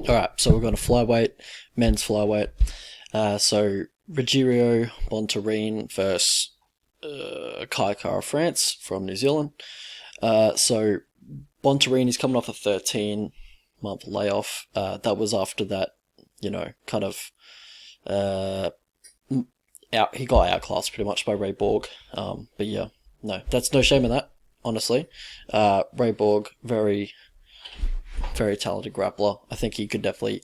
Alright, so we're going to flyweight, men's flyweight. So Rogerio Bontorin versus Kai Kara France from New Zealand. So Bontorin is coming off a 13-month layoff. That was after that, kind of he got outclassed pretty much by Ray Borg. But yeah, no, that's no shame in that, honestly. Ray Borg, very, very talented grappler. I think he could definitely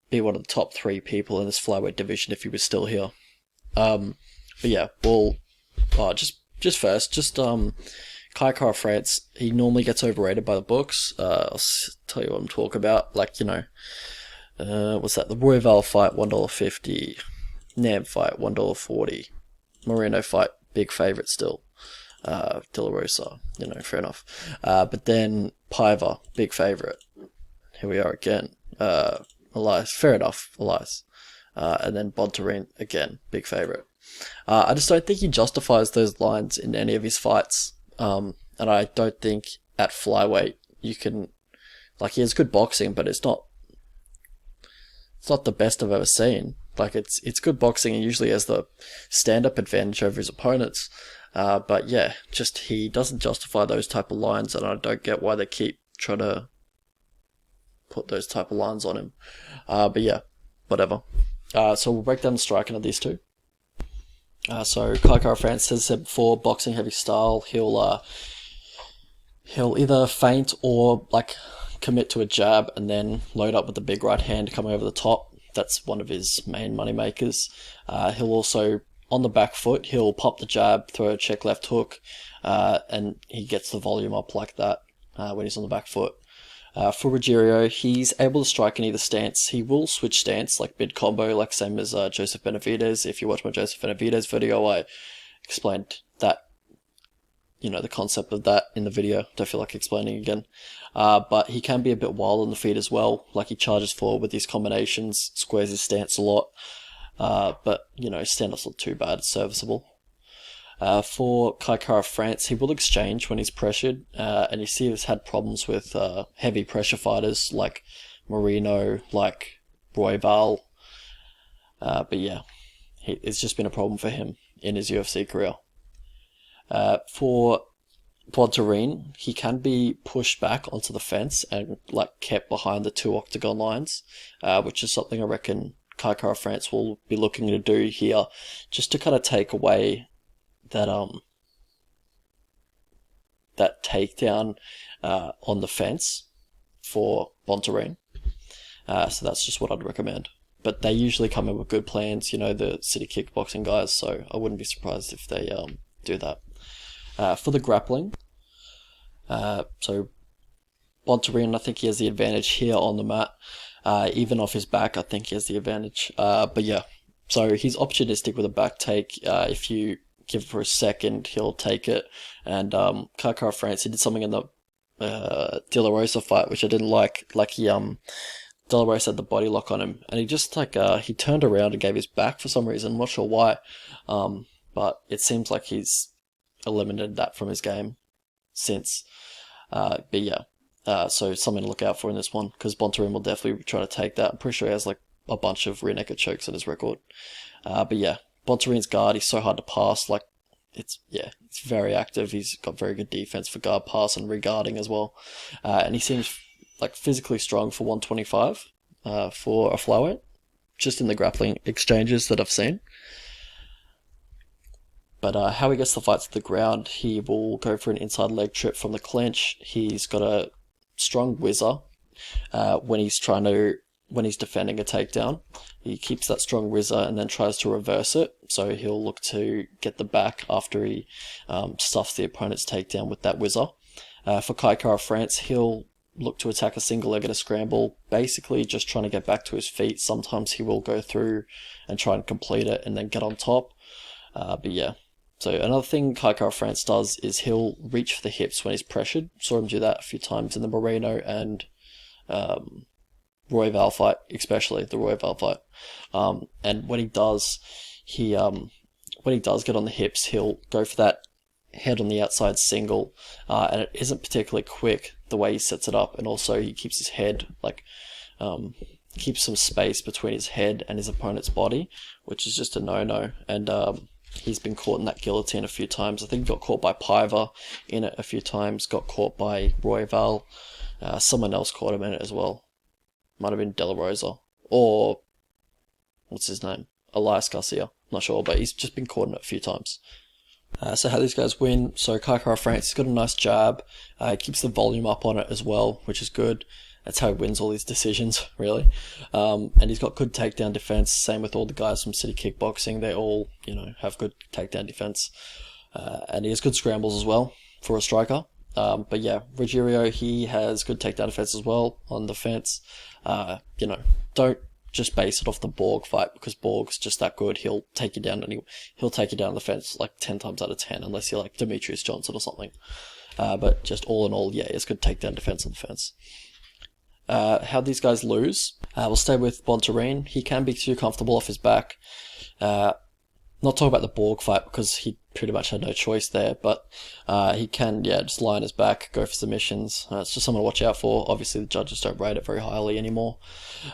be one of the top 3 people in this flyweight division if he was still here. But yeah, well, just Kai Kara France. He normally gets overrated by the books. I'll tell you what I'm talking about. What's that? The Royval fight, $1.50. Nam fight, $1.40. Moreno fight, big favorite still. De La Rosa, fair enough. But then Paiva, big favorite. Here we are again. Elias, fair enough, Elias. And then Bontorin, again, big favorite. I just don't think he justifies those lines in any of his fights. And I don't think at flyweight you can, he has good boxing, but it's not the best I've ever seen. It's good boxing and usually has the stand-up advantage over his opponents. But yeah, just he doesn't justify those type of lines, and I don't get why they keep trying to put those type of lines on him. But yeah, whatever. So we'll break down the striking of these two. So Kai Kara France, as I said before, boxing heavy style. He'll either feint or commit to a jab and then load up with the big right hand coming over the top. That's one of his main money makers. He'll also, on the back foot, he'll pop the jab, throw a check left hook, and he gets the volume up like that when he's on the back foot. For Rogerio, he's able to strike in either stance. He will switch stance, mid combo, same as Joseph Benavidez. If you watch my Joseph Benavidez video, I explained that, the concept of that in the video. Don't feel like explaining again. But he can be a bit wild on the feet as well. He charges forward with these combinations, squares his stance a lot. But, his stand-up's not too bad, it's serviceable. For Kai Kara France, he will exchange when he's pressured, and you see he's had problems with heavy pressure fighters like Marino, like Royval. But yeah, it's just been a problem for him in his UFC career. For Bontorin, he can be pushed back onto the fence and kept behind the 2 octagon lines, which is something I reckon Kai Kara France will be looking to do here, just to kind of take away that takedown on the fence for Bontorin. So that's just what I'd recommend. But they usually come in with good plans, the city kickboxing guys, so I wouldn't be surprised if they do that. For the grappling, so Bontorin, I think he has the advantage here on the mat. Even off his back, I think he has the advantage. But yeah, so he's opportunistic with a back take. If you give it for a second, he'll take it. And Kai Kara France, he did something in the De La Rosa fight, which I didn't like. De La Rosa had the body lock on him, and he just he turned around and gave his back for some reason. I'm not sure why. But it seems like he's eliminated that from his game since. But yeah. So something to look out for in this one, because Bontorin will definitely try to take that. I'm pretty sure he has a bunch of rear naked chokes on his record. But yeah, Bontorin's guard, he's so hard to pass. It's very active. He's got very good defense for guard pass and regarding as well. And he seems physically strong for 125 for a flyweight, just in the grappling exchanges that I've seen. But how he gets the fight to the ground, he will go for an inside leg trip from the clinch. He's got a strong whizzer when he's defending a takedown. He keeps that strong whizzer and then tries to reverse it. So he'll look to get the back after he stuffs the opponent's takedown with that whizzer. For Kai Kara France, he'll look to attack a single leg at a scramble, basically just trying to get back to his feet. Sometimes he will go through and try and complete it and then get on top. But yeah. So another thing Kai Kara France does is he'll reach for the hips when he's pressured. Saw him do that a few times in the Moreno and Royval fight, especially the Royval fight. And when he does get on the hips, he'll go for that head on the outside single, and it isn't particularly quick. the way he sets it up, and also he keeps his head, like, keeps some space between his head and his opponent's body, which is just a no-no. And he's been caught in that guillotine a few times. I think he got caught by Piver in it a few times, got caught by Royval. Someone else caught him in it as well. Might have been De La Rosa. Or, what's his name? Elias Garcia. Not sure, but he's just been caught in it a few times. So how these guys win. So Kai Kara-France, he's got a nice jab. He keeps the volume up on it as well, which is good. That's how he wins all these decisions, really. And he's got good takedown defense. Same with all the guys from City Kickboxing. They all, have good takedown defense. And he has good scrambles as well for a striker. But yeah, Rogerio, he has good takedown defense as well on the fence. Don't just base it off the Borg fight, because Borg's just that good. He'll take you down he'll take you down on the fence like 10 times out of 10, unless you're like Demetrius Johnson or something. But just all in all, yeah, it's good takedown defense on the fence. How these guys lose? We'll stay with Bontorin. He can be too comfortable off his back. Not talk about the Borg fight, because he pretty much had no choice there, but he can, just lie on his back, go for submissions. It's just something to watch out for. Obviously, the judges don't rate it very highly anymore.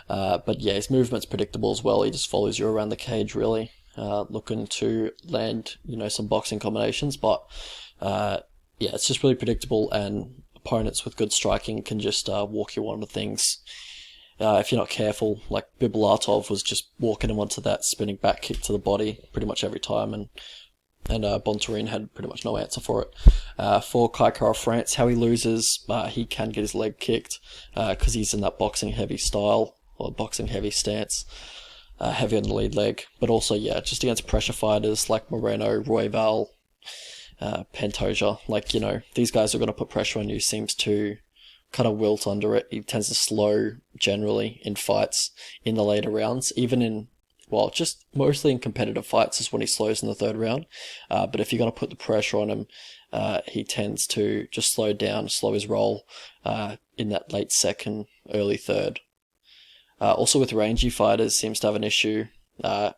But yeah, his movement's predictable as well. He just follows you around the cage, really, looking to land, some boxing combinations. But it's just really predictable, and opponents with good striking can just walk you onto things. If you're not careful, like Bibulatov was just walking him onto that spinning back kick to the body pretty much every time, and Bontorin had pretty much no answer for it. For Kai Kara-France, how he loses, he can get his leg kicked because he's in that boxing heavy style, or boxing heavy stance, heavy on the lead leg. But also, just against pressure fighters like Moreno, Royval, Pantoja, these guys are going to put pressure on you. Seems to kind of wilt under it. He tends to slow generally in fights in the later rounds, even in, just mostly in competitive fights is when he slows in the third round. But if you're going to put the pressure on him, he tends to just slow down, slow his roll in that late second, early third. Also with rangy fighters, seems to have an issue.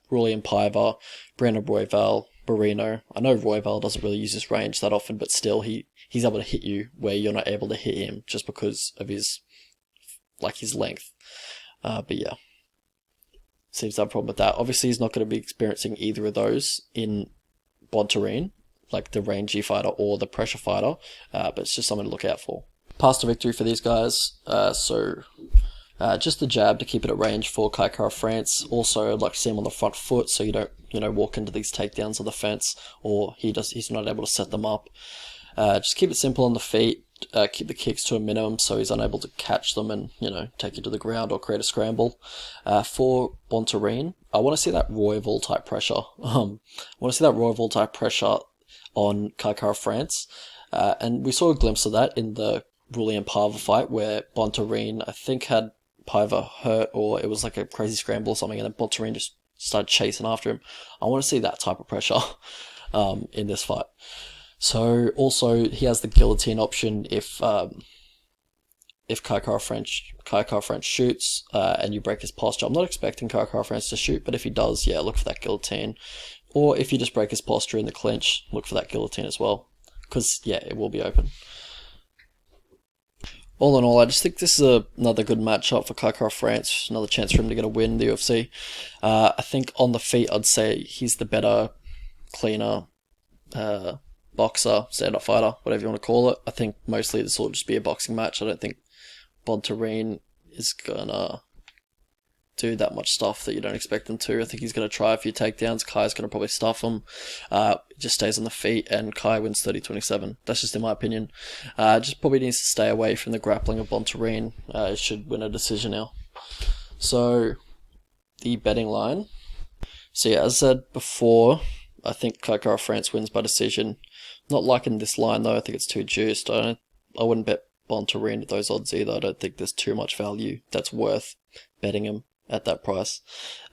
Julian Piver, Brandon Royval, Barrino. I know Royval doesn't really use his range that often, but still he's able to hit you where you're not able to hit him just because of his length. But yeah, seems to have a problem with that. Obviously, he's not going to be experiencing either of those in Bontorin, like the rangy fighter or the pressure fighter, but it's just something to look out for. Path to victory for these guys. Just the jab to keep it at range for Kai Kara-France. Also, I'd like to see him on the front foot so you don't, walk into these takedowns on the fence, or he's not able to set them up. Just keep it simple on the feet. Keep the kicks to a minimum so he's unable to catch them and, take you to the ground or create a scramble. For Bontorin, I want to see that Royval type pressure. I want to see that Royval type pressure on Kai Kara-France. And we saw a glimpse of that in the Julian Piver fight where Bontorin, I think, had Piver hurt, or it was like a crazy scramble or something, and then Bontorin just started chasing after him. I want to see that type of pressure in this fight. So also he has the guillotine option if Kai Kara-France shoots and you break his posture. I'm not expecting Kai Kara-France to shoot, but if he does, look for that guillotine. Or if you just break his posture in the clinch, look for that guillotine as well, because it will be open. All in all, I just think this is another good matchup for Kai Kara-France, another chance for him to get a win in the UFC. I think on the feet, I'd say he's the better, cleaner boxer, stand-up fighter, whatever you want to call it. I think mostly this will just be a boxing match. I don't think Bontorin is going to do that much stuff that you don't expect him to. I think he's going to try a few takedowns. Kai's going to probably stuff him. Just stays on the feet, and Kai wins 30-27. That's just in my opinion. Just probably needs to stay away from the grappling of Bontorin. Should win a decision now. So, the betting line. So as I said before, I think Kai Kara-France wins by decision. Not liking this line though. I think it's too juiced. I wouldn't bet Bontorin at those odds either. I don't think there's too much value that's worth betting him at that price.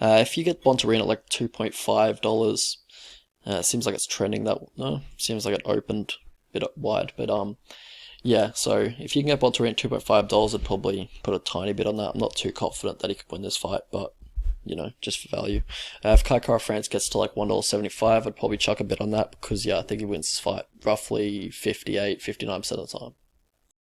If you get Bontorin at like $2.5, seems like it's trending that. No, seems like it opened a bit wide, but so if you can get Bontorin at $2.5, I'd probably put a tiny bit on that. I'm not too confident that he could win this fight, but just for value. If Kai Kara-France gets to like $1.75, I'd probably chuck a bit on that because I think he wins this fight roughly 59% of the time.